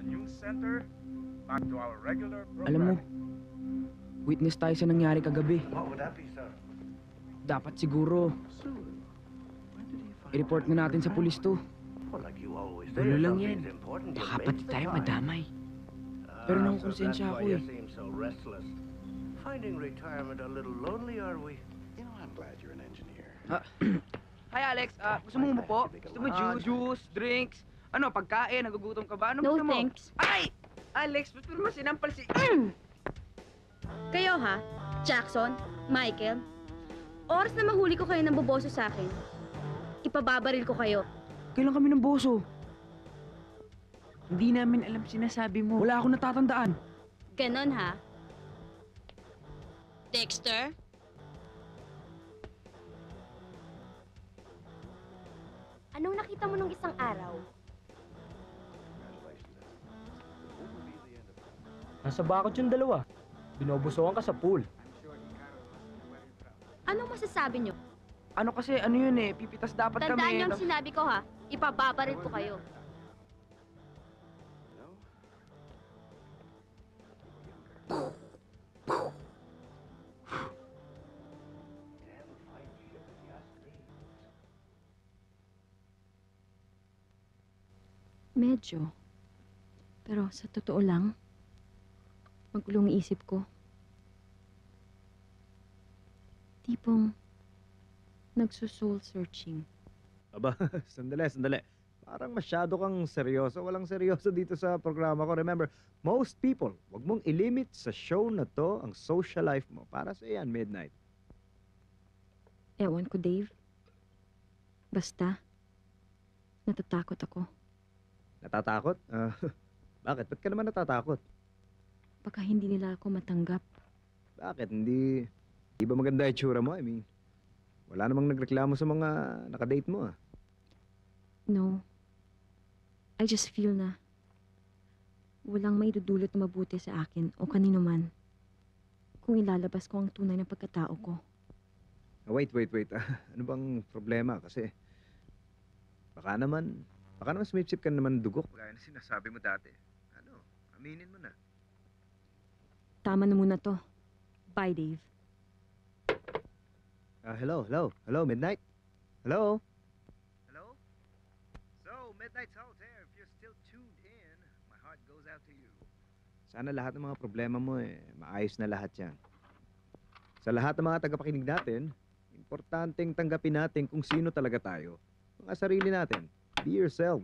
news center, back to our regular Alam mo, programming. witness tayo sa nangyari kagabi. What would that be, sir? Dapat siguro, i-report na natin sa pulis to. Well, like you always say, Gulo if lang something's yan. important, you Baka make pati the tayo crime. madamay. Pero So nakukonsensya that's ako why you eh. seem so restless. Finding retirement a little lonely, are we? You know, I'm glad you're an engineer. Hi Alex, gusto mo po? Gusto mo juice, drinks? Ano, pagkain, nagugutom ka ba? Ano No, gusto mo? thanks. Ay! Alex, ba't mo naman sinampal si... Kayo ha? Jackson? Michael? Oras na mahuli ko kayo ng boboso sa akin, ipababaril ko kayo. Kailan kami ng boso? Hindi namin alam sinasabi mo. Wala akong natatandaan. Ganon ha? Dexter? Anong nakita mo nung isang araw? Nasa bakod yung dalawa. Binobusokan ka sa pool. Anong masasabi nyo? Ano kasi, ano yun eh, pipitas dapat Tandaan kami. nyo ang sinabi ko ha, ipababaril ko kayo. Medyo. Pero sa totoo lang, magulong isip ko. Tipong nagso-soul searching. Aba, sandali. Parang masyado kang seryoso. Walang seryoso dito sa programa ko. Remember, most people, wag mong ilimit sa show na to ang social life mo. Para sa yan, midnight. Ewan ko, Dave. Basta, natatakot ako. Natatakot? Bakit? Ba't ka naman natatakot? Baka hindi nila ako matanggap. Bakit? Hindi ba maganda itsura mo? I mean, wala namang nagreklamo sa mga nakadate mo, ah. No. I just feel na walang maidudulot na mabuti sa akin o kanino man kung ilalabas ko ang tunay na pagkatao ko. Wait. Ano bang problema? Kasi baka naman sumipsip ka naman ng dugo. Kaya na sinasabi mo dati. Ano? Aminin mo na. Tama na muna to. Bye, Dave. Hello, Midnight? Hello? So, Midnight's Halt here. If you're still tuned in, my heart goes out to you. Sana lahat ng mga problema mo maayos na lahat yan. Sa lahat ng mga tagapakinig natin, importanteng tanggapin natin kung sino talaga tayo. Mga sarili natin. Be yourself.